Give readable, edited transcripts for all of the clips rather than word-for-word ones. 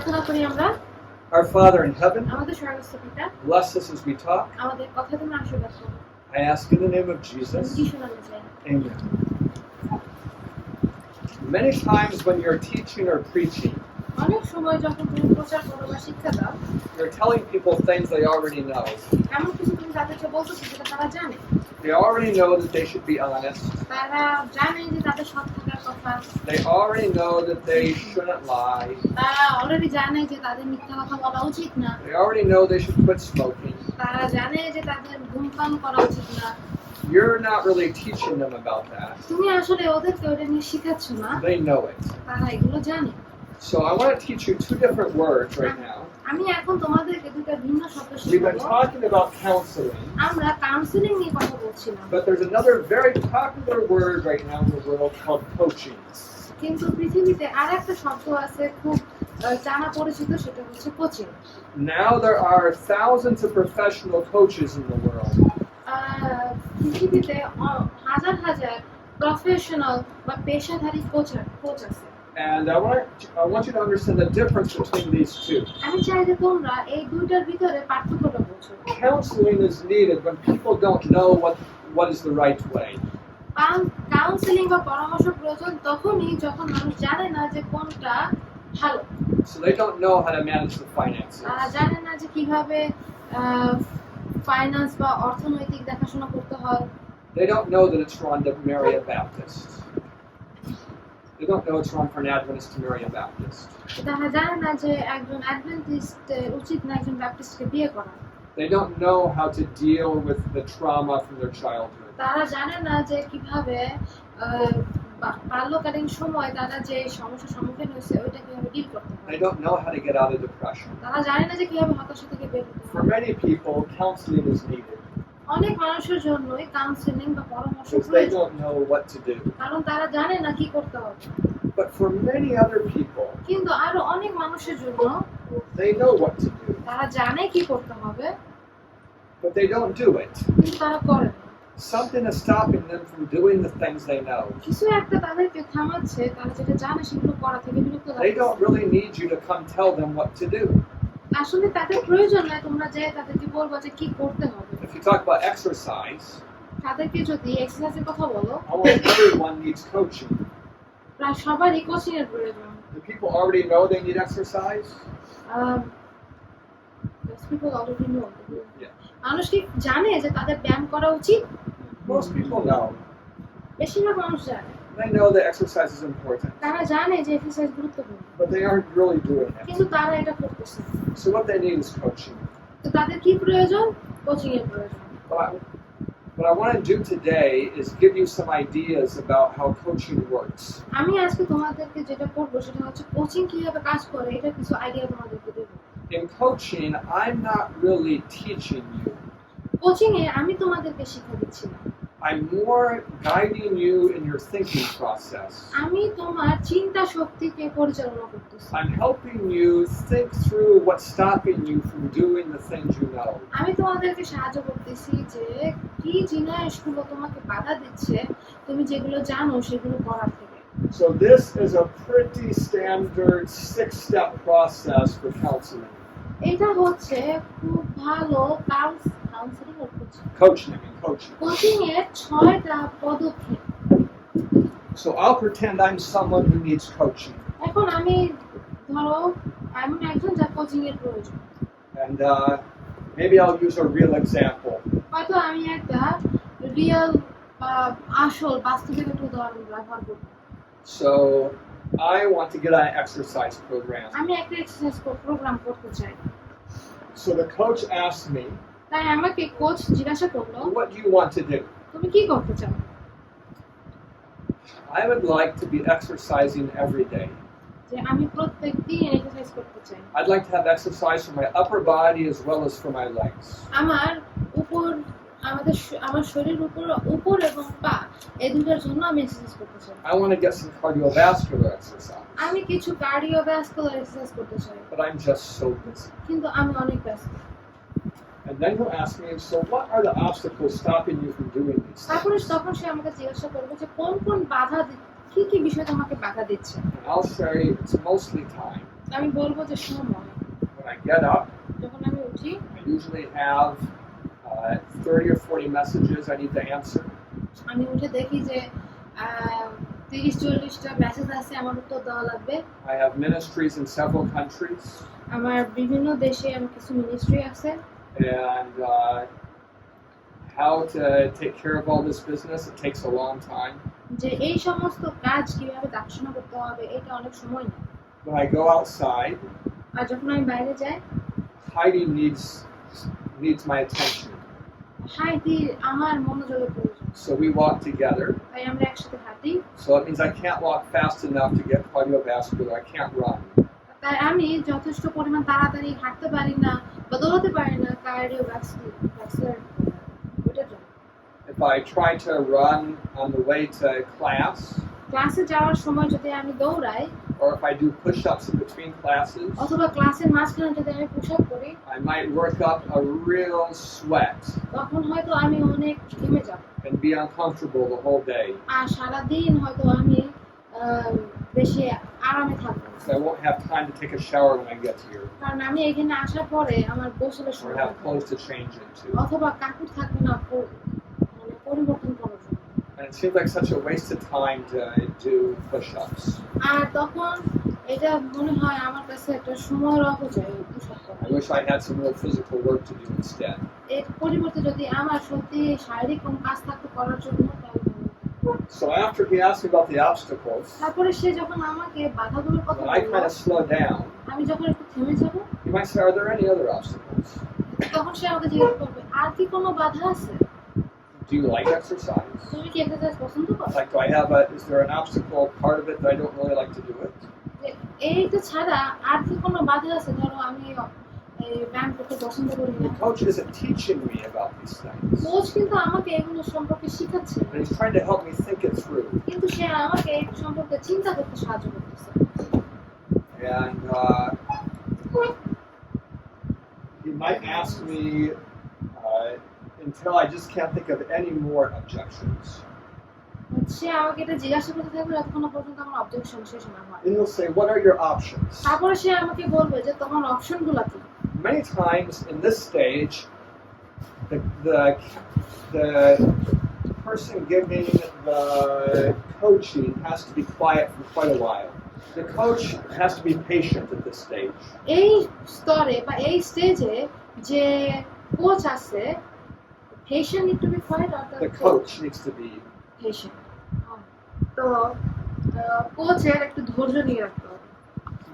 প্রার্থনা করি আমরা। Our Father in heaven, আমাদের স্বর্গস্থ পিতা, bless us as we talk. আমাদের কথা তুমি আশীর্বাদ করো। I ask in the name of Jesus. যিশুর নামে চাই। Amen. Many times when you're teaching or preaching, অনেক সময় যখন তুমি প্রচার করো বা শিক্ষা দাও, you're telling people things they already know. এমন কিছু তুমি তাদেরকে বলতেছো যেটা তারা জানে। They already know that they should be honest. তারা জানে যে তাদের সৎ থাকার কথা। They already know that they shouldn't lie. তারা অলরেডি জানে যে তাদের মিথ্যা কথা বলা উচিত না। They already know they should quit smoking. তারা জানে যে তাদের ধূমপান করা উচিত না। You're not really teaching them about that. তুমি আসলে ওদেরকে ওটা নিয়ে শেখাচ্ছ না। They know it. তারা এগুলো জানে। So I want to teach you two different words right now. আমি এখন তোমাদেরকে দুটো ভিন্ন শব্দ We've been শেখাবো। talking about counseling, আমরা কাউন্সেলিং নিয়ে কথা বলছিলাম। but there's another very popular word right now in the world called coaching. কিন্তু পৃথিবীতে আরেকটা শব্দ আছে খুব জানা পরিচিত, সেটা হচ্ছে coaching. Now there are thousands of professional coaches in the world. পৃথিবীতে হাজার হাজার প্রফেশনাল বা পেশাদারী কোচ আছে। And I want you to understand the difference between these two. আমি চাই যে তোমরা এই দুইটার ভিতরে পার্থক্যটা বোঝো। Counseling is needed when people don't know what is the right way. Counselling বা পরামর্শ প্রয়োজন তখনই যখন মানুষ জানে না যে কোনটা ভালো। So they don't know how to manage the finances. তারা জানে না যে কিভাবে ফাইন্যান্স বা অর্থনৈতিক দেখাশোনা করতে হয়। They don't know that it's wrong to marry a Baptist. They don't know it's wrong for an Adventist to marry a Baptist. তারা জানে না যে একজন অ্যাডভেন্টিস্ট উচিত না একজন ব্যাপটিস্টকে বিয়ে করা। They don't know how to deal with the trauma from their childhood. তারা জানে না যে কিভাবে বাল্যকালীন সময় তারা যে সমস্যার সম্মুখীন হয়েছে ওইটা কিভাবে ডিল করতে হয়। They don't know how to get out of depression. তারা জানে না যে কিভাবে হতাশা থেকে বের হতে For হয়। many people, counseling is needed অনেক মানুষের জন্যই কাউন্সেলিং বা পরামর্শ because they প্রয়োজন, don't know what to do. কারণ তারা জানে না কি করতে হবে। But for many other people, কিন্তু আরো অনেক মানুষের জন্য they know what to do, তারা জানে কি করতে হবে but they don't do it. কিন্তু তারা করে না। Something is stopping them from doing the things they know. কিছু একটা তাদেরকে থামাচ্ছে, তারা যেটা জানে সেগুলো করা থেকে বিরত They রাখছে। don't really need you to come tell them what to do. আসলে তাদের প্রয়োজন নয় তোমরা যে তাদেরকে বলবো যে কি করতে হবে। If you talk about exercise, তাদেরকে যদি এক্সারসাইজের কথা বলো, almost everyone needs coaching. প্রায় সবারই কোচিং এর প্রয়োজন। Do people already know they need exercise? People already know. Yeah. মানুষ কি জানে যে তাদের ব্যায়াম করা উচিত? Most people know. বেশিরভাগ মানুষ জানে। They know that exercise is important, তারা জানে যে এক্সারসাইজ গুরুত্বপূর্ণ, but they aren't really doing কিন্তু it. তারা এটা করতেছে না। So what they need is coaching. তো তাদের কি প্রয়োজন? কোচিং এর প্রয়োজন। What I want to do today is give you some ideas about how coaching works. আমি আজকে তোমাদেরকে যেটা করবো সেটা হচ্ছে কোচিং কিভাবে কাজ করে, এটা কিছু আইডিয়া তোমাদেরকে দেব। In coaching, I'm not really teaching you. Coaching এ আমি তোমাদেরকে শিক্ষা দিচ্ছি না। I'm more guiding you in your thinking process. আমি তোমার চিন্তা শক্তিকে পরিচালনা করতেছি। I'm helping you think through what's stopping you from doing the things you know. আমি তোমাদেরকে সাহায্য করতেছি যে কি জিনিসগুলো তোমাকে বাধা দিচ্ছে তুমি যেগুলো জানো সেগুলো করার থেকে। So this is a pretty standard 6-step process for counseling. এটা হচ্ছে খুব ভালো কাউন্সেলিং এর Coaching. কোচিং এর 6টা পদক্ষেপ। So I'll pretend I'm someone who needs coaching. এখন আমি ধরো আমি একজন যার কোচিং এর প্রয়োজন। And maybe I'll use a real example. হয়তো আমি একটা রিয়েল আসল বাস্তবিক একটা উদাহরণ ব্যবহার করব। So I want to get on an exercise program. আমি একটা এক্সারসাইজ প্রোগ্রাম করতে চাই। So the coach asked me, তাই আমাকে কোচ জিজ্ঞাসা করলো, what do you want to do? তুমি কি করতে চাও? I would like to be exercising every day. যে আমি প্রত্যেকদিন এক্সারসাইজ করতে চাই। I'd like to have exercise for my upper body as well as for my legs. আমার শরীর উপর এবং পা এই দুটোর জন্য আমি এক্সারসাইজ করতে চাই। I want to get some cardiovascular exercise. আমি কিছু কার্ডিওভাস্কুলার এক্সারসাইজ করতে চাই। But I'm just so busy. কিন্তু আমি অনেক ব্যস্ত। And then he'll ask me, so what are the obstacles stopping you from doing these things? তখন সে আমাকে জিজ্ঞাসা করবে যে কোন বাধা কি বিষয় তোমাকে বাধা দিচ্ছে। And I'll say it's mostly time. আমি বলবো যে সময় When I get up, যখন আমি উঠি I usually have 30 or 40 messages I need to answer. আমি উঠে দেখি যে 30-40টা মেসেজ আছে আমার উত্তর দেওয়া লাগবে। I have ministries in several countries, আমার বিভিন্ন দেশে আমার কিছু মিনিস্ট্রি আছে। and how to take care of all this business, it takes a long time. যে এই সমস্ত কাজ কিভাবে দেখাশোনা করতে হবে এটা অনেক সময় নেয়। When I go outside, আর যখন আমি বাইরে যাই Heidi needs my attention. হাঁটি আমার মনোযোগের প্রয়োজন, So we walk together. তাই আমরা একসাথে হাঁটি। So it means I can't walk fast enough to get cardiovascular. I can't run. তাই আমি যথেষ্ট পরিমাণ তাড়াতাড়ি হাঁটতে পারি না বা দৌড়াতে পারি না কার্ডিওভাস্কুলার ওটার জন্য। If I try to run on the way to class, ক্লাসে যাওয়ার সময় যদি আমি দৌড়াই or if I do push-ups in between classes, অথবা ক্লাসের মাঝখানে যদি আমি পুশ আপ করি I might work up a real sweat তখন হয়তো আমি অনেক ঘেমে যাব and be uncomfortable the whole day. আর সারাদিন হয়তো আমি বেশি আরামে থাকবো So I won't have time to take a shower when I get here, কারণ আমি এখানে আসার পরে আমার গোসলের or সময় have থাকবে। clothes to change into. অথবা কাপড় থাকবে না মানে পরিবর্তন করার জন্য। And it seems like such a waste of time to do push-ups. আর তখন এটা মনে হয় আমার কাছে একটা সময়ের অপচয় পোশাক করা। I wish I had some real physical work to do instead. এর পরিবর্তে যদি আমার সত্যি শারীরিক কোনো কাজ থাকতো করার জন্য তাহলে ভালো হতো। So after he asked me about the obstacles, তারপরে সে যখন আমাকে বাধাগুলোর কথা when I kind বলল of slow down, আমি যখন একটু থেমে যাব he might say, "Are there any other obstacles? তখন সে আমাকে জিজ্ঞেস করবে আর কি কোনো বাধা আছে, Do you like exercise? তুমি কি এক্সারসাইজ পছন্দ করো? Like, is there an obstacle part of it that I don't really like to do it?" যে এইটা ছাড়া আর কি কোনো বাধা আছে, ধরো আমি এই ব্যায়াম করতে পছন্দ করি না, The coach isn't teaching me about these things. Coach কিন্তু আমাকে এগুলো সম্পর্কে শিখাচ্ছে না, And he's trying to help me think it through. কিন্তু সে আমাকে এই সম্পর্কে চিন্তা করতে সাহায্য করতেছে। And he might ask me until I just can't think of any more objections. সে আমাকে এটা জিজ্ঞাসা করতে থাকবে যতক্ষণ পর্যন্ত আমার অবজেকশন শেষ না হয়। And he'll say, "What are your options?" তারপরে সে আমাকে বলবে যে তোমার অপশনগুলো কি। Many times in this stage, the person giving the coaching has to be quiet for quite a while. The coach has to be patient at this stage. এই স্তরে বা এই স্টেজে যে কোচ আছে patient need to be quiet or The coach needs to be. patient তো কোচের একটু ধৈর্য নিয়ে রাখতে হবে,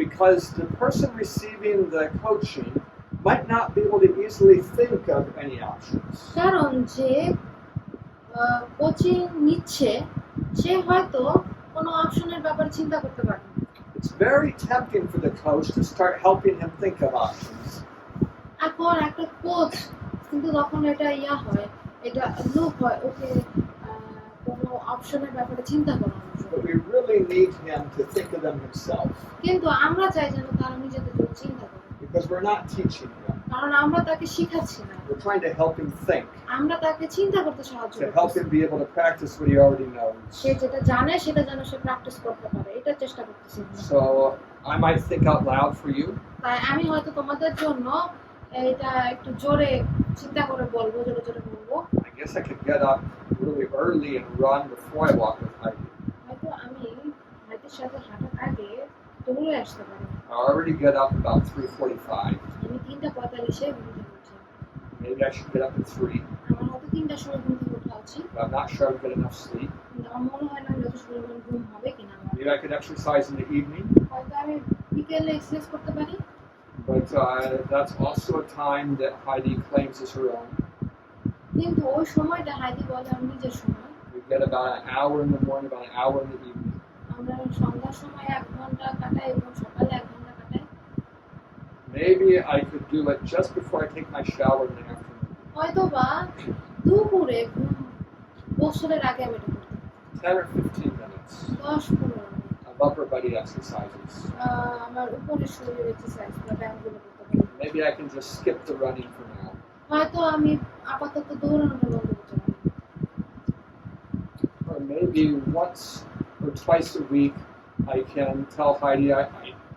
Because the person receiving the coaching might not be able to easily think of any options. কারণ যে কোচিং নিচ্ছে সে হয়তো কোনো অপশনের ব্যাপারে চিন্তা করতে পারে না। It's very tempting for the coach to start helping him think of options. এখন একটা কোচ কিন্তু তখন এটা হয় এটা লুক হয় ওকে কোনো অপশনের ব্যাপারে চিন্তা করানোর জন্য। But we really need him to think of them himself. কিন্তু আমরা চাই যেন তারা নিজেদের জন্য চিন্তা করে, Because we're not teaching him. কারণ আমরা তাকে শিখাচ্ছি না, We're trying to help him think, আমরা তাকে চিন্তা করতে সাহায্য to help করতেছি। him be able to practice what he already knows. সে যেটা জানে সেটা যেন সে প্র্যাকটিস করতে পারে, এটা চেষ্টা করতেছি। So I might think out loud for you. তাই আমি হয়তো তোমাদের জন্য এটা একটু জোরে চিন্তা করে বলবো, জোরে জোরে বলবো। I guess I could get up really early and run before I walk with Heidi. হয়তো আমি হাতের সাথে হাঁটার আগে দৌড়ে আসতে পারি। I already get up about 3:45. আমি 3:45-এ ঘুম থেকে উঠি। Maybe I should get up at 3, আমার হয়তো 3টার সময় ঘুম থেকে ওঠা উচিত, but I'm not sure I'll get enough sleep. কিন্তু আমার মনে হয় না যথেষ্ট পরিমাণ ঘুম হবে কিনা আমার। Maybe I could exercise in the evening, হয়তো আমি বিকেলে এক্সারসাইজ করতে পারি, but that's also a time that Heidi claims is her own. কিন্তু ওই সময়টা হাইদি বলে আমার নিজের সময়। We get about an hour in the morning, about an hour in the evening. আমরা সন্ধ্যার সময় 1 ঘন্টা কাটাই এবং সকালে 1 ঘন্টা কাটাই। Maybe I could do it just before I take my shower in the afternoon. হয়তো বা দুপুরে গোসলের আগে আমি এটা করতে পারি। 10 or 15 minutes 10-15 minute of upper body exercises. আমার উপরের শরীরের এক্সারসাইজ বা ব্যায়ামগুলো করতে পারি। Maybe I can just skip the running for now. হয়তো আমি আপাতত দৌড়ানোটা বন্ধ করতে পারি। Or maybe once or twice a week I can tell Heidi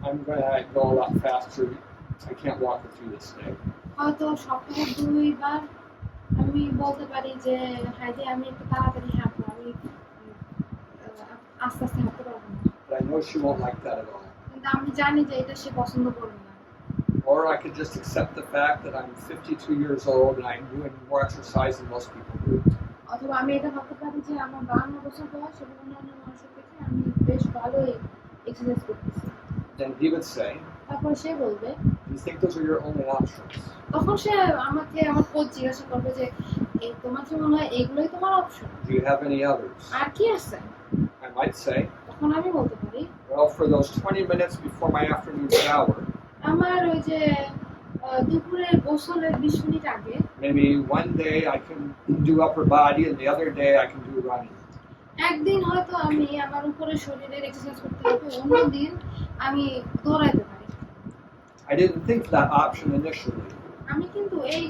I'm going to go a lot faster. I can't walk her through this today. হয়তো সপ্তাহে 2 বার আমি বলতে পারি যে হাইদি আমি একটু তাড়াতাড়ি হাঁটবো, আমি আস্তে আস্তে হাঁটতে পারবো না। But I know she won't like that at all. কিন্তু আমি জানি যে এটা সে পছন্দ করবে না। Or I could just accept the fact that I'm 52 years old and I'm doing more exercise than most people do. অথবা আমি এটা ভাবতে পারি যে আমার 52 বছর বয়স এবং অন্যান্য মানুষের থেকে আমি বেশ ভালোই এক্সারসাইজ করতেছি। Then he would say, তারপর সে বলবে, do you think those are your only options? তখন সে আমাকে আমার কোচ জিজ্ঞাসা করবে যে এই তোমার কি মনে হয় এগুলোই তোমার option, Do you have any others? আর কি আছে? I might say, তখন আমি বলতে পারি well, for those 20 minutes before my afternoon shower, আমার ওই যে দুপুরের গোসলের 20 মিনিট আগে maybe one day I can do upper body and the other day I can do running. একদিন হয়তো আমি আমার উপরে শরীরের এক্সারসাইজ করতে হবে, অন্যদিন আমি দৌড়াইতে পারি। I didn't think that option initially, আমি কিন্তু এই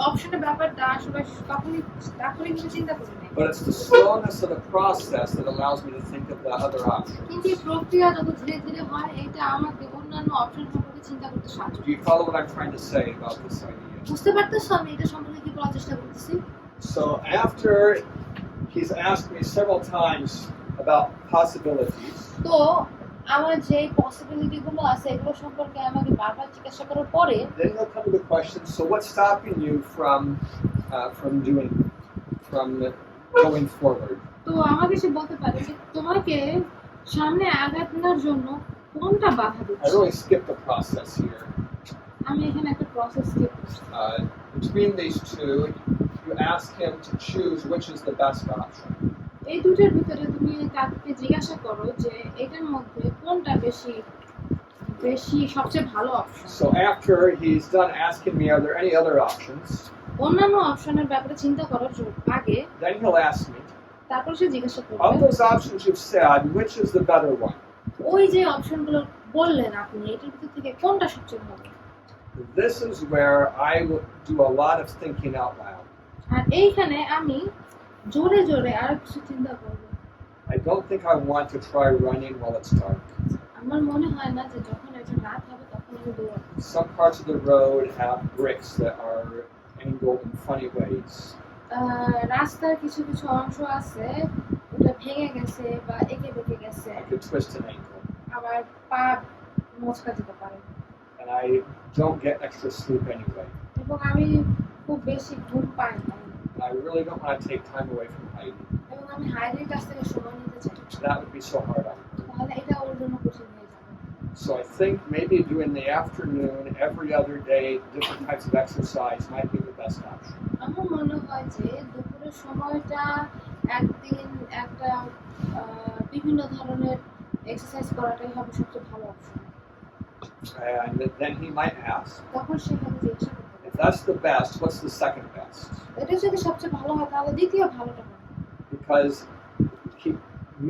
অপশনের ব্যাপারটা আসলে তখনই কিন্তু চিন্তা করি নাই। but it's the slowness of the process that allows me to think of the other option. কিন্তু এই প্রক্রিয়া যত ধীরে ধীরে হয় এটা আমাকে অন্যান্য অপশন সম্পর্কে চিন্তা করতে সাহায্য Do করে। you follow what I'm trying to say about this idea? বুঝতে পারতেছো আমি এটা সম্পর্কে কি বলার চেষ্টা করতেছি? So after he's asked me several times about possibilities, তো আমার যে পসিবিলিটি গুলো আছে এগুলো সম্পর্কে আমাকে বারবার জিজ্ঞাসা করার পরে then he'll come to the question, so what's stopping you from going forward? তো আমাকে সে বলতে পারে যে তোমাকে সামনে আগানোর জন্য কোনটা বাধা I দিচ্ছে। really skipped the process here. আমি এখানে একটা প্রসেস স্কিপ করছি। Between these two, you ask him to choose which is the best option. এই দুটোর ভিতরে তুমি তাকে জিজ্ঞাসা করো যে এটার মধ্যে কোনটা বেশি বেশি সবচেয়ে ভালো option. So after he's done asking me, are there any other options? অন্যান্য অপশনের ব্যাপারে চিন্তা করার আগে Then he'll ask me, তারপর সে জিজ্ঞাসা of করবে those options you've said, which is the better one? ওই যে অপশনগুলো বললেন আপনি এটার ভিতর থেকে কোনটা সবচেয়ে ভালো। This is where I will do a lot of thinking out loud. আর এইখানে আমি জোরে জোরে আর কিছু চিন্তা করব। I don't think I want to try running while it's dark. আমার মনে হয় না যে যখন এটা রাত হবে তখন আমি দৌড়াবো। Some parts of the road have bricks that are angled in funny ways. রাস্তার কিছু কিছু অংশ আছে ওটা ভেঙে গেছে বা এঁকে বেঁকে গেছে, I could twist an ankle. আবার পা মচকা যেতে পারে। And I don't get extra sleep anyway. এবং আমি খুব বেশি ঘুম পাই না, And I really don't want to take time away from Heidi. এবং আমি হাইডের কাছ থেকে সময় নিতে চাই, That would be so hard on her. তাহলে এটা ওর জন্য কঠিন হয়ে যাবে। So I think maybe doing the afternoon every other day, different types of exercise might be the best option. আমার মনে হয় যে দুপুরের সময়টা একদিন একটা বিভিন্ন ধরনের এক্সারসাইজ করাটাই হবে সবচেয়ে ভালো option. And then he might ask, তখন সেখানে জিজ্ঞাসা করতে if that's the best, what's the second best? এটা যদি সবচেয়ে ভালো হয় তাহলে দ্বিতীয় ভালোটা হবে, Because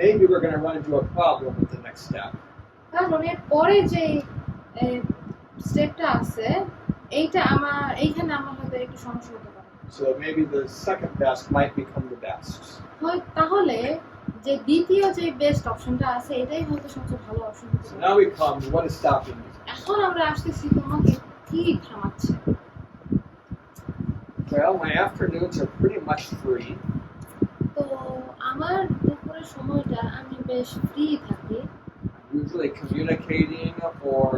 maybe we're going to run into a problem with the next step. কারণ এর পরে যে স্টেপটা আছে এইখানে আমার হয়তো একটু সমস্যা হতে পারে। So maybe the second best might become the best. তাহলে যে দ্বিতীয় যে বেস্ট অপশনটা আছে এটাই হয়তো সবচেয়ে ভালো অপশন হতে So পারে। now we come to what is stopping me. এখন আমরা আসতেছি তোমাকে কি থামাচ্ছে। Well, my afternoons are pretty much free. তো আমার দুপুরের সময়টা আমি বেশ ফ্রি থাকি, Usually communicating or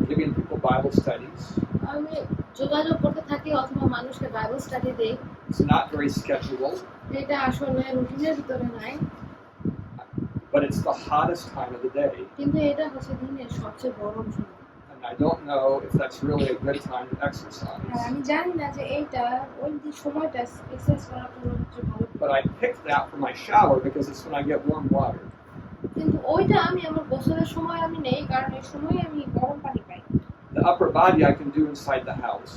giving people Bible studies. আমি যোগাযোগ করতে থাকি অথবা মানুষকে বাইবেল স্টাডি দেই। It's not very scheduled, এটা আসলে রুটিনের ভিতরে নাই, but it's the hottest time of the day. কিন্তু এটা হচ্ছে দিনের সবচেয়ে গরম সময়। And I don't know if that's really a good time to R exercise. আমি জানি না যে এইটা ওই যে সময়টা এক্সারসাইজ করার জন্য সবচেয়ে ভালো। But I picked that for my shower because it's when I get warm water. কিন্তু ওইটা আমি আমার গোসলের সময় আমি নেই, কারণ এই সময় আমি গরম পানি পাই। The upper body I can do inside the house.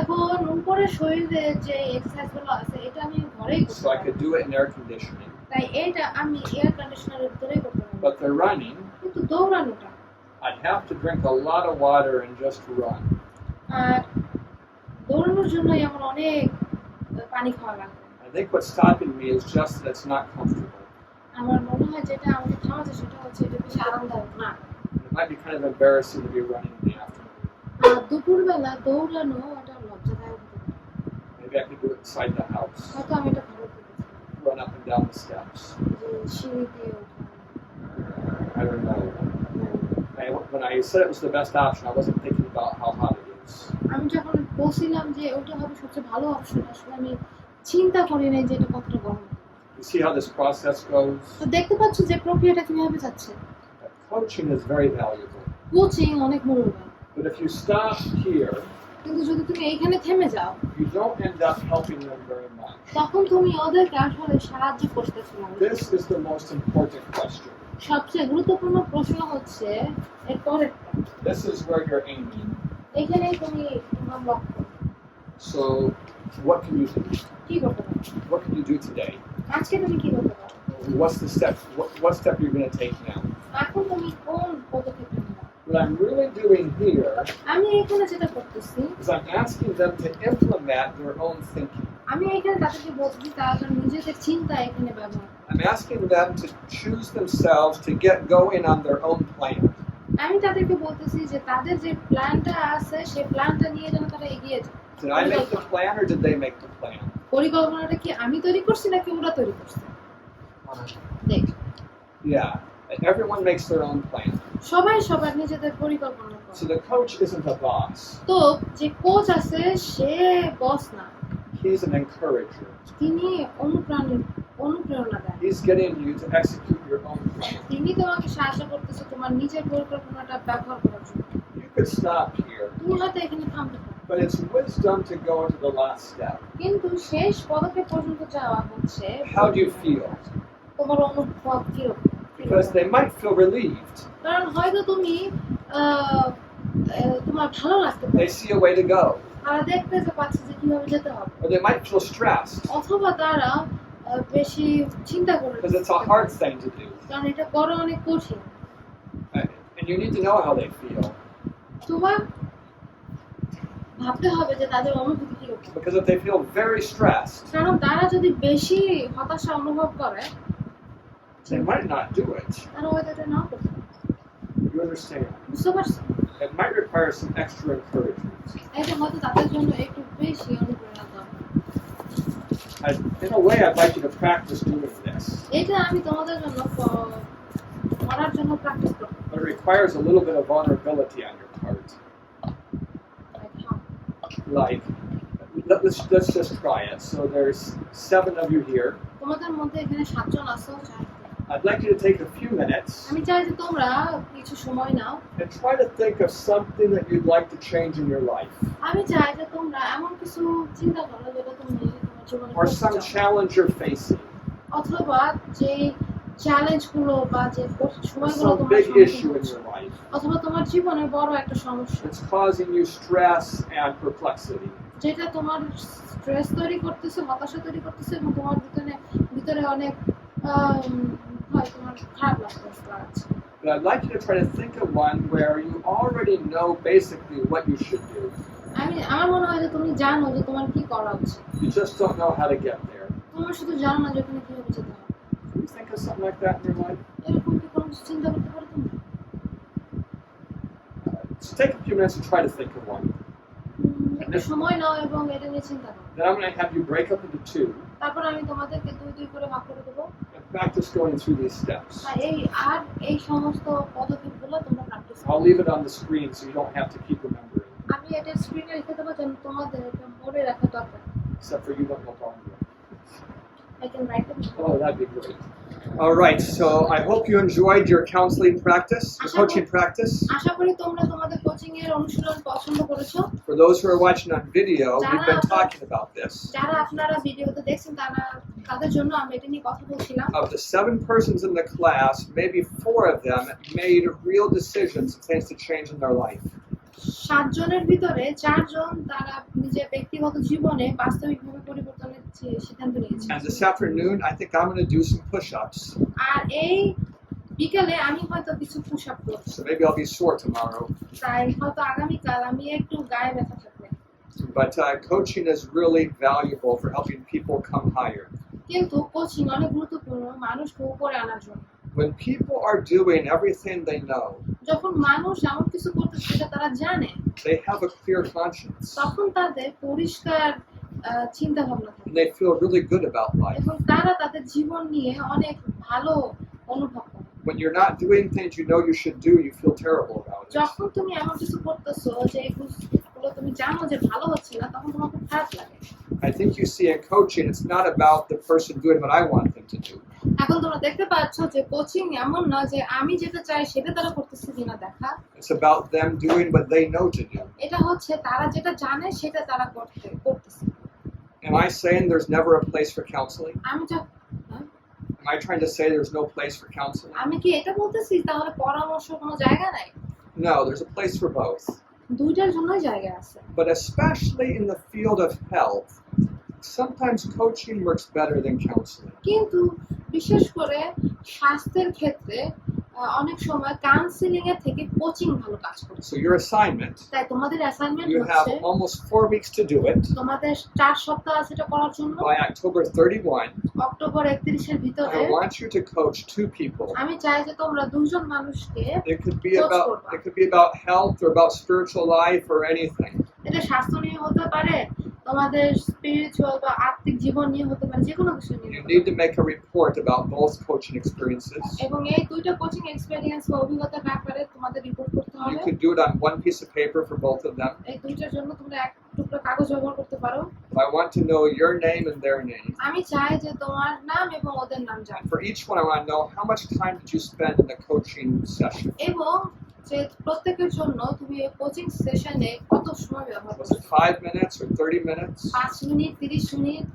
এখন উপরের শরীরে যে এক্সারসাইজগুলো আছে এটা আমি ঘরেই করতে So I পারি, could do it in air conditioning. তাই এটা আমি এয়ার কন্ডিশনারের ভিতরেই করতে পারি। But the running, কিন্তু দৌড়ানোটা I'd have to drink a lot of water and just run. আর দৌড়ানোর জন্যই আমার অনেক পানি খাওয়া লাগবে। I think what's stopping me is just that it's not comfortable. আমার মনে হয় যেটা আমাকে থামাচ্ছে সেটা হচ্ছে এটা বেশি আরামদায়ক না। It might be kind of embarrassing to be running in the afternoon. দুপুরবেলা দৌড়ানো এটা লজ্জাদায়ক হতে পারে। Maybe I could do it inside the house. হয়তো আমি এটা ঘরে করতে পারি, Run up and down the steps. যে সিঁড়ি দিয়ে ওঠা। I don't know. When I said it was the best option, I wasn't thinking about how hot it is. আমি যখন বলছিলাম যে ওটা হবে সবচেয়ে ভালো অপশন, আসলে আমি চিন্তা করি নাই যে এটা কতটা গরম। You see how this process goes? তো দেখতে পাচ্ছ যে প্রক্রিয়াটা কিভাবে যাচ্ছে। Coaching is very valuable. Coaching অনেক মূল্যবান, But if you stop here, কিন্তু যদি তুমি এইখানে থেমে যাও you don't end up helping them very much. তখন তুমি ওদেরকে আসলে সাহায্য করতেছো না। This is the most important question. সবচেয়ে গুরুত্বপূর্ণ প্রশ্ন হচ্ছে এর পরেরটা। This is where you're aiming. এখানেই তুমি তোমার লক্ষ্য। So, what can you do? কি করতে পারো? What can you do today? আজকে তুমি কি করতে পারো? What's the step? What step are you going to take now? এখন তুমি কোন পদক্ষেপটা নেবে? What I'm really doing here আমি এখানে যেটা করতেছি, is I'm asking them to implement their own thinking. আমি এখানে তাদেরকে বলছি তারা যেন নিজেদের চিন্তা এখানে ব্যবহার করে। I'm asking them to choose themselves to get going on their own plan. আমি তাদেরকে বলতেছি যে তাদের যে প্ল্যানটা আছে সেই প্ল্যানটা নিয়ে যেন তারা এগিয়ে যায়। Did I make the plan or did they make the plan? পরিকল্পনাটা কি আমি তৈরি করছি নাকি ওরা তৈরি করছে? দেখ, Yeah, everyone makes their own plan. সবাই সবার নিজেদের পরিকল্পনা করে। So the coach isn't a boss. তো যে কোচ আছে সে বস না, He's an encourager. তিনি অনুপ্রেরণা দেন। He's getting you to execute your own plan. তিনি তোমাকে সাহায্য করতেছে তোমার নিজের পরিকল্পনাটা ব্যবহার করার জন্য। You could stop here, তুমি হয়তো এখানে থামতে পারো, but it's wisdom to go into the last step. কিন্তু শেষ পদক্ষেপ পর্যন্ত যাওয়া হচ্ছে। How do you feel? তোমার অনুভব কিরকম? Because they might feel relieved. কারণ হয়তো তুমি তোমার ভালো লাগতে পারে, They see a way to go. তারা দেখতে যে পাচ্ছে যে কিভাবে যেতে হবে, Or they might feel stressed অথবা তারা বেশি চিন্তা করে, because it's a hard thing to do. কারণ এটা করা অনেক কঠিন। And you need to know how they feel. তোমার ভাবতে হবে যে তাদের অনুভূতি কিরকম, Because if they feel very stressed, কারণ তারা যদি বেশি হতাশা অনুভব করে they might not do it. তারা হয়তো এটা নাও করতে পারে। You understand? বুঝতে পারছো? It might require some extra encouragement. এটা হয়তো তাদের জন্য একটু বেশি অনুপ্রেরণা দরকার। In a way, I'd like you to practice doing this. এটা আমি তোমাদের জন্য করার জন্য প্র্যাকটিস করব। But it requires a little bit of vulnerability on your part. Like, let's just try it. So there's 7 of you here. তোমাদের মধ্যে এখানে 7 জন আছো। I'd like you to take a few minutes আমি চাই যে তোমরা কিছু সময় নাও and try to think of something that you'd like to change in your life. আমি চাই যে তোমরা এমন কিছু চিন্তা করো যেটা তুমি তোমার জীবনে Or করতে some চাও। challenge you're facing. অথবা যে চ্যালেঞ্জগুলো বা যে সময়গুলো Some তোমার big সম্মুখীন issue in হচ্ছে, your life. অথবা তোমার জীবনে বড় একটা সমস্যা It's causing you stress and perplexity. যেটা তোমার স্ট্রেস তৈরি করতেছে, হতাশা তৈরি করতেছে এবং তোমার ভিতরে অনেক হয় তোমার খারাপ লাগছে। But I'd like you to try to think of one where you already know basically what you should do. আমার মনে হয় যে তুমি জানো যে তোমার কি করা উচিত, You just don't know how to get there. তোমার শুধু জানো না যে ওখানে কিভাবে যেতে হবে। Can you think of something like that in your life? এরকম কি কোনো কিছু চিন্তা করতে পারো তুমি? So take a few minutes and try to think of one. একটু সময় নাও এবং এটা নিয়ে চিন্তা করো। Then I'm going to have you break up into 2 তারপর আমি তোমাদেরকে 2 করে ভাগ করে দেবো। and practice going through these steps. আর এই সমস্ত পদক্ষেপগুলো তোমরা প্র্যাকটিস করো। I'll leave it on the screen so you don't have to keep remembering. আমি এটা স্ক্রিনে লিখে দেবো যেন তোমাদের এটা মনে রাখা দরকার। Except for you don't know Bangla. I can write them. Oh, that'd be great. All right, so I hope you enjoyed your counseling practice, your coaching practice. আশা করি তোমরা তোমাদের কোচিং এর অনুশীলন পছন্দ করেছো। For those who are watching on video, we've been talking about this. যারা আপনারা ভিডিওতে দেখছেন তাদের জন্য আমি এটা নিয়ে কথা বলছিলাম। Of the 7 persons in the class, maybe 4 of them made real decisions and things to change in their life. 7 জনের ভিতরে 4 জন তারা নিজের ব্যক্তিগত জীবনে বাস্তবিকভাবে পরিবর্তনের সিদ্ধান্ত নিয়েছে। And this afternoon, I think I'm going to do some push-ups. আর এই বিকেলে আমি হয়তো কিছু পুশ আপ করব। So maybe I'll be sore tomorrow. তাই হয়তো আগামীকাল আমি একটু গায়ে ব্যথা থাকবে। But coaching is really valuable for helping people come higher. কিন্তু কোচিং অনেক গুরুত্বপূর্ণ মানুষকে উপরে আনার জন্য। When people are doing everything they know, যখন মানুষ এমন কিছু করতেছে যেটা তারা জানে, they have a clear conscience. তখন তাদের পরিষ্কার চিন্তা ভাবনা থাকে And they feel really good about life. এবং তারা তাদের জীবন নিয়ে অনেক ভালো অনুভব করে। When you're not doing things you know you should do, you feel terrible about it. যখন তুমি এমন কিছু করতেছো যে এগুলো তুমি জানো যে ভালো হচ্ছে না, তখন তোমার খুব খারাপ লাগে। I think you see in coaching, it's not about the person doing what I want them to do. এখন তোমরা দেখতে পাচ্ছ যে কোচিং এমন না যে আমি যেটা চাই সেটা তারা করতেছে কিনা দেখা, It's about them doing what they know to do. এটা হচ্ছে তারা যেটা জানে সেটা তারা করতেছে। Am I saying there's never a place for counseling? আমি Am I trying to say there's no place for counseling? আমি কি এটা বলতেছি তাহলে পরামর্শ কোনো জায়গা নাই? No, there's a place for both. দুইটার জন্যই জায়গা আছে। But especially in the field of health, sometimes coaching works better than counseling. কিন্তু বিশেষ করে স্বাস্থ্যের ক্ষেত্রে অনেক সময় কাউন্সিলিং এর থেকে কোচিং ভালো কাজ করে। So your assignment, তাই তোমাদের অ্যাসাইনমেন্ট you হচ্ছে have almost 4 weeks to do it. তোমাদের 4 সপ্তাহ আছে এটা করার জন্য। By October 31, অক্টোবর 31 এর ভিতরে I want you to coach 2 people. আমি চাই যে তোমরা দুইজন মানুষকে It could be about health or about spiritual life or anything. এটা স্বাস্থ্য নিয়ে হতে পারে, তোমাদের স্পিরিচুয়াল বা আত্মিক জীবন নিয়ে হতে পারে, যে কোনো কিছু নিয়ে। You need to make a report about both coaching experiences. এবং এই দুইটা কোচিং এক্সপেরিয়েন্স বা অভিজ্ঞতার ব্যাপারে তোমাদের রিপোর্ট করতে You হবে। could do it on one piece of paper for both of them. এই দুইটার জন্য তোমরা এক টুকরো কাগজ ব্যবহার করতে পারো। I want to know your name and their name. আমি চাই যে তোমার নাম এবং ওদের নাম জানো। For each one, I want to know how much time did you spend in the coaching session? এবং যে প্রত্যেকের জন্য তুমি এই কোচিং সেশনে কত সময় ব্যবহার Was করছো? it 5 minutes or 30 minutes? 5 minute, 30 minute.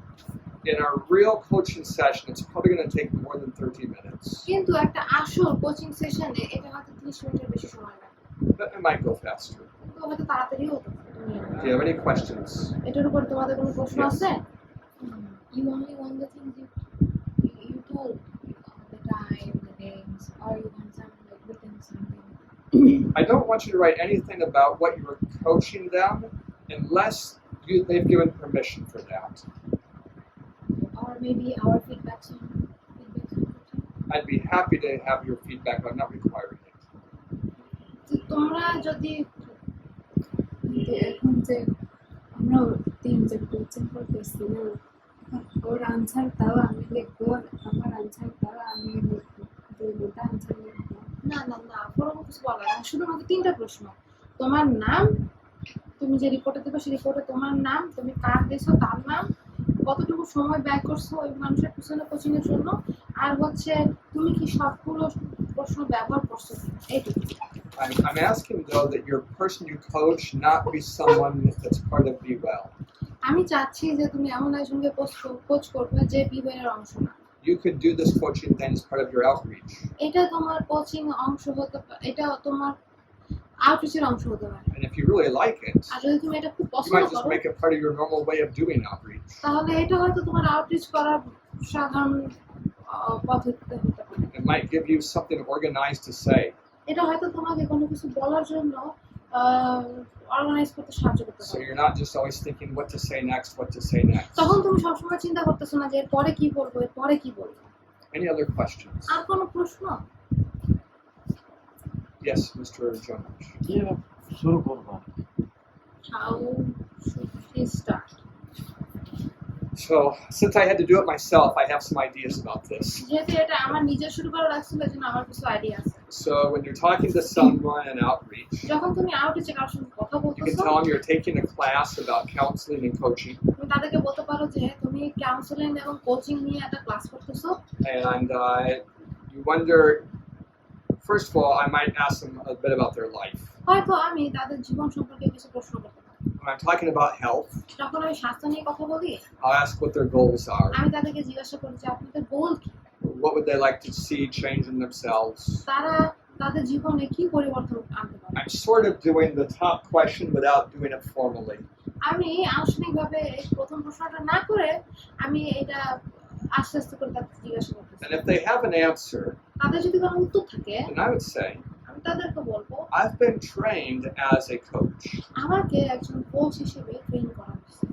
In a real coaching session, it's probably going to take more than 30 minutes. কিন্তু একটা আসল কোচিং সেশনে এটা হয়তো 30 মিনিটের বেশি সময় লাগে। But it might go faster. কিন্তু হয়তো তাড়াতাড়িও হতে পারে। Do you have any questions? এটার উপর তোমাদের কোনো প্রশ্ন Yes. আছে? You only want the things you told, the time, the names, or you want some like written something. I don't want you to write anything about what you were coaching them unless they've given permission for that. Or maybe our feedbacks on coaching. I'd be happy to have your feedback, but I'm not requiring it. তো তোমরা যদি কিন্তু এখন যে আমরা তিন যে coaching করতেছি না, ওর আনসার তাও আমি লিখবো, আমার আনসার তাও আমি লিখবো, দুইটা আনসার লিখবো। না পুরো কিছু বলা না, শুধুমাত্র 3টা প্রশ্ন। তোমার নাম, তুমি যে রিপোর্টে দেবে সেই রিপোর্টে তোমার নাম, তুমি কার দিয়েছো তার নাম, কতটুকু সময় ব্যয় করছো ওই মানুষের পিছনে কোচিং এর জন্য, আর হচ্ছে তুমি কি সবগুলো প্রশ্ন ব্যবহার করছো এইটুকু। I'm asking though that your person you coach not be someone that's part of Be Well. আমি চাচ্ছি যে তুমি এমন একজনকে কোচ করবে যে বিবের অংশ না। You could do this coaching then as part of your outreach. এটা তোমার কোচিং অংশ হতে পারে, এটা তোমার আউটরিচের অংশ হতে পারে। And if you really like it, আর যদি তুমি এটা খুব you পছন্দ might just করো, make it part of your normal way of doing outreach. তাহলে এটা হয়তো তোমার আউটরিচ করার সাধারণ পদ্ধতিতে হতে পারে। It might give you something organized to say. এটা হয়তো তোমাকে কোনো কিছু বলার জন্য অর্গানাইজ করতে সাহায্য করতে So পারে। you're not just always thinking what to say next. তখন তুমি সবসময় চিন্তা করতেছো না যে এরপরে কি বলবো, এরপরে কি বলবো। Any other questions? আর কোনো প্রশ্ন? Yes, Mr. Jonas. কিভাবে শুরু করব? How should we start? So, since I had to do it myself, I have some ideas about this. যেহেতু এটা আমার নিজের শুরু করা লাগছিল, এজন্য আমার কিছু আইডিয়া আছে। So, when you're talking to someone in outreach, যখন তুমি আউটরিচে কারোর সঙ্গে কথা you can বলতেছো, tell them you're taking a class about counseling and coaching, তুমি তাদেরকে বলতে পারো যে তুমি কাউন্সেলিং এবং কোচিং নিয়ে একটা ক্লাস করতেছো। and you wonder. First of all, I might ask them a bit about their life. হয়তো আমি তাদের জীবন সম্পর্কে কিছু প্রশ্ন করতে পারি। When I'm talking about health, যখন আমি স্বাস্থ্য নিয়ে কথা বলি, I'll ask what their goals are. আমি তাদেরকে জিজ্ঞাসা করি যে আপনাদের গোল কি, What would they like to see change in themselves? তারা তাদের জীবনে কি পরিবর্তন আনতে পারে। I'm sort of doing the top question without doing it formally. আমি আনুষ্ঠানিকভাবে এই প্রথম প্রশ্নটা না করে আমি এটা আস্তে আস্তে করে তাদের জিজ্ঞাসা করতেছি। And if they have an answer, তাদের যদি কোনো উত্তর থাকে, then I would say, আমি তাদেরকে বলবো I've been trained as a coach. আমাকে একজন কোচ হিসেবে ট্রেন করা হয়েছে।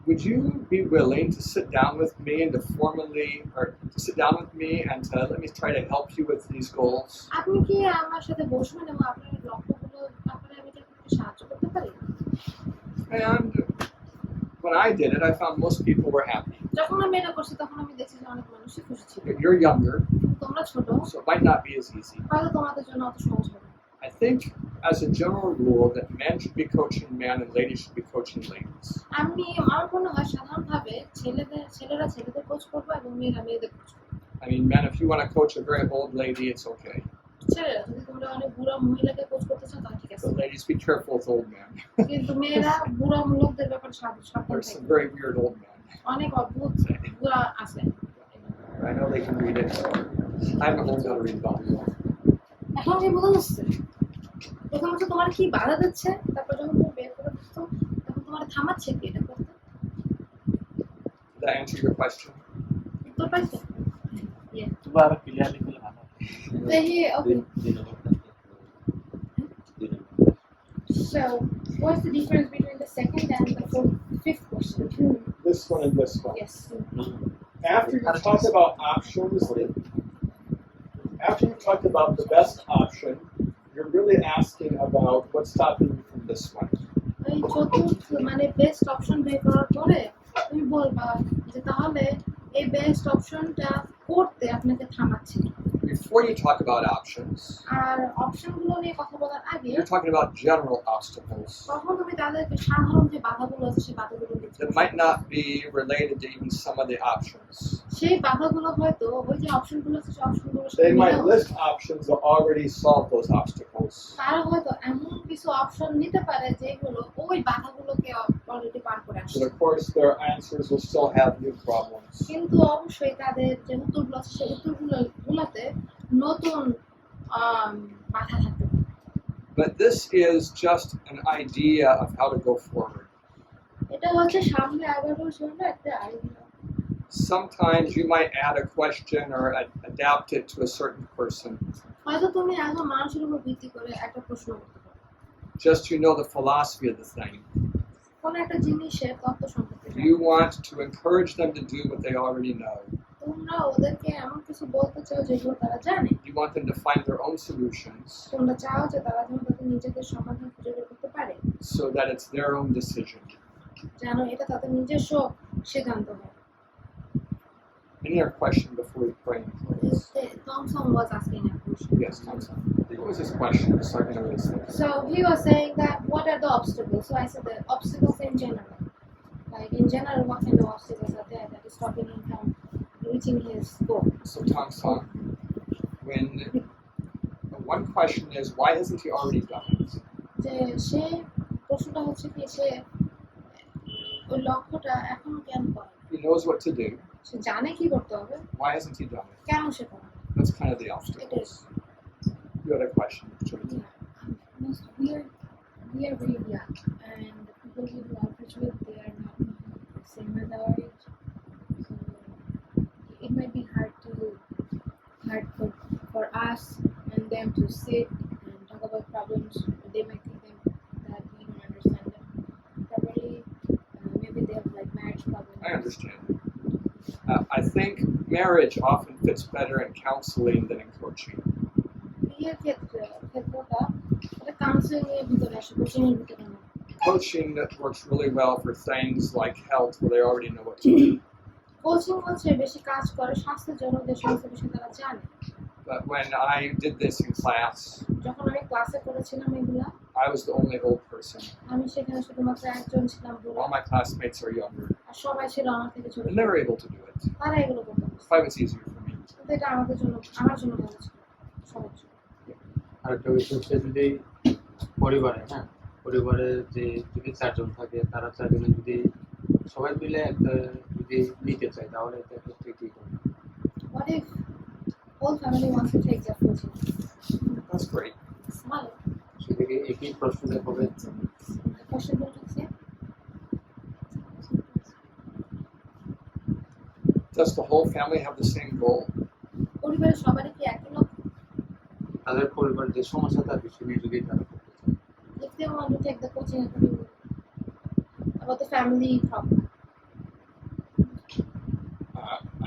would you be willing to sit down with me and to let me try to help you with these goals? আপনি কি আমার সাথে বসবেন এবং আপনার লক্ষ্যগুলো আপনার আমি এটা করতে সাহায্য করতে পারি? And when I did it, I found most people were happy. যখন আমি এটা করছি তখন আমি দেখছি যে অনেক মানুষই খুশি ছিল। You're younger, কিন্তু তোমরা ছোট, so it might not be as easy. হয়তো তোমাদের জন্য অত সহজ হবে না। I think, as a general rule, that men should be coaching men and ladies should be coaching ladies. আমার মনে হয় সাধারণভাবে ছেলেরা ছেলেদের কোচ করবে এবং মেয়েরা মেয়েদের কোচ করবে। I mean, men, if you want to coach a very old lady, it's okay. ছেলেরা যদি তোমরা অনেক বুড়া মহিলাকে কোচ করতে চাও তাহলে ঠিক আছে, But ladies, be careful with old men. কিন্তু মেয়েরা বুড়া লোকদের ব্যাপারে সাবধান There's some থাকবে। very weird old men. অনেক অদ্ভুত বুড়া আছে। I know they can read it. I haven't learned how to read Bible. এখন কি বোঝা যাচ্ছে? প্রথমত তোমার কি বাধা দিচ্ছে, তারপর যখন তুমি বের করে দিচ্ছ তখন তোমার থামাচ্ছে কি এটা করতে? Did that answer your question? উত্তর পাইছো? তুমি আরো ক্লিয়ারলি বলে ভালো হয়। Okay. So, what's the difference between the second and the fifth question? This one and this one. Yes. After you talk about options, after you talked about the best option, you're really asking about what's stopping you from this one. এই চতুর্থ মানে best option বের করার পরে তুমি বলবা যে তাহলে এই বেস্ট অপশনটা করতে আপনাকে থামাচ্ছে। Before you talk about options, আর অপশনগুলো নিয়ে কথা বলার আগে you're talking about general obstacles তখন তুমি তাদেরকে সাধারণ যে বাধাগুলো আছে সেই বাধাগুলো দিচ্ছ। that might not be related to even some of the options. সেই বাধাগুলো হয়তো ওই যে অপশনগুলো আছে সেই অপশনগুলোর সাথে They might মিলেও list options that already solve those obstacles. তারা হয়তো এমন কিছু অপশন নিতে পারে যেগুলো ওই বাধাগুলোকে অলরেডি পার করে আসে। But of course, their answers will still have new problems. কিন্তু অবশ্যই তাদের যে উত্তরগুলো আছে সেই উত্তরগুলোতে নতুন বাধা থাকতে পারে। But this is just an idea of how to go forward. এটা হচ্ছে সামনে আগানোর জন্য একটা idea. Sometimes you might add a question or adapt it to a certain person, হয়তো তুমি এখন মানুষের উপর ভিত্তি করে একটা প্রশ্ন করতে পারো, just to know the philosophy of the thing. কোন একটা জিনিসের তত্ত্ব সম্পর্কে জানো। You want to encourage them to do what they already know. তোমরা ওদেরকে এমন কিছু বলতে চাও যেগুলো তারা জানে। You want them to find their own solutions তোমরা চাও যে তারা যেন তাদের নিজেদের সমাধান খুঁজে বের করতে পারে, so that it's their own decision. যেন এটা তাদের নিজস্ব সিদ্ধান্ত হয়। Any other question before we pray and close? Thompson was asking a question. Yes, Thompson. What was his question? So I can know what he's thinking. So he was saying that what are the obstacles? So I said the obstacles in general. Like in general, what kind of obstacles are there that is stopping him from reaching his goal? So Thompson, when one question is, why hasn't he already done it? যে সে প্রশ্নটা হচ্ছে কি সে ওই লক্ষ্যটা এখনো কেন করে? He knows what to do. সে জানে কি করতে হবে, Why hasn't he done it? কেন সে করে না? That's kind of the It obstacles. is. You had a question. Charity. We are very young, and the people we do outreach with, they are not the same as our age. So it might be hard for us and them to sit and talk about problems. They might think that we don't understand them properly. Maybe they have like marriage problems. I understand. I think marriage often fits better in counseling than in coaching. বিয়ের ক্ষেত্রটা এটা counselling এর ভিতরে আসে, coaching এর ভিতরে না। Coaching works really well for things like health, where they already know what to do. Coaching হচ্ছে বেশি কাজ করে স্বাস্থ্যের জন্য, যে সমস্ত বিষয় তারা জানে। But when I did this in class, যখন আমি ক্লাসে করেছিলাম এগুলা, I was the only old person. আমি সেখানে শুধুমাত্র একজন ছিলাম বুড়া, All my classmates are younger, আর সবাই ছিল আমার থেকে ছোট। and they were able to do it. তারা এগুলো করতে পারছে, Probably was easier for me. কিন্তু এটা আমার জন্য ভালো ছিল, সহজ ছিল। আরেকটা বিষয় হচ্ছে যদি পরিবারে যে যদি 4 জন থাকে, তারা 4 জনে যদি সবাই মিলে একটা যদি নিতে চায়, তাহলে এটা ক্ষেত্রে কি করবে? What if whole family wants to take their coaching? That's great. ভালো। সেদিকে একই প্রশ্নটা হবে। কোশ্চেন হচ্ছে Does the whole family have the same goal? পরিবারের সবারই কি একই লক্ষ্য? তাদের পরিবার যে সমস্যা তার বিষয় নিয়ে যদি তারা করতে চায়, If they want to take the coaching about the family problem,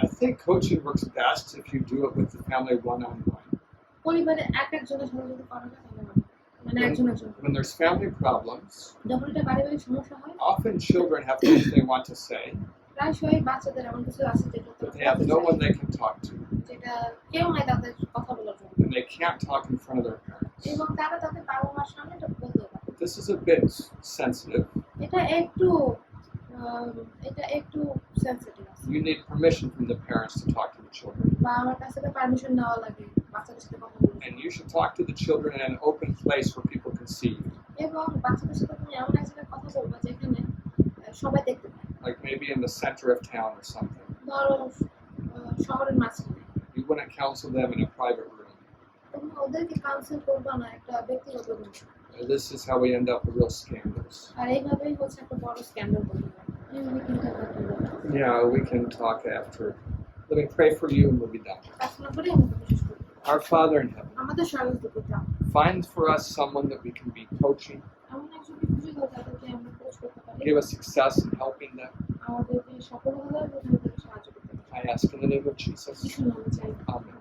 I think coaching works best if you do it with the family one-on-one. পরিবারে এক একজনের সাথে যদি করা যায় তাহলে ভালো। মানে একজন একজন When there's family problems, যখন এটা পারিবারিক সমস্যা হয় often children have things they want to say, প্রায়শই বাচ্চাদের এমন কিছু আছে যেটা but they have no one they can talk to, যেটা কেউ নাই তাদের কথা বলার জন্য and they can't talk in front of their parents. এবং তারা তাদের বাবা মার সামনে এটা বলতে পারে But this is a bit sensitive. এটা একটু সেনসিটিভ আছে You need permission from the parents to talk to the children. বা আমার কাছ থেকে পারমিশন নেওয়া লাগে বাচ্চাদের সাথে কথা বলতে And you should talk to the children in an open place where people can see you. এবং বাচ্চাদের সাথে তুমি এমন এক জায়গায় কথা বলবা যেখানে সবাই দেখতে পায় Like maybe in the center of town or something. ধরো শহরের মাঝখানে You wouldn't counsel them in a private room. তুমি ওদেরকে কাউন্সিল করবা না একটা ব্যক্তিগত রুমে This is how we end up with real scandals. আর এইভাবেই হচ্ছে একটা বড় স্ক্যান্ডাল করতে পারে এইভাবে কিন্তু Yeah, we can talk after. Let me pray for you and we'll be done. প্রার্থনা করে আমি বিশেষ করি Our Father in heaven, আমাদের স্বর্গস্থ পিতা find for us someone that we can be coaching. এমন একজনকে খুঁজে দাও তাদেরকে আমরা কোচ করতে পারি Give us success in helping them. আমাদেরকে সফল হওয়ার এবং তাদেরকে সাহায্য করতে পারি I ask in the name of Jesus. যিশুর নামে চাই Amen.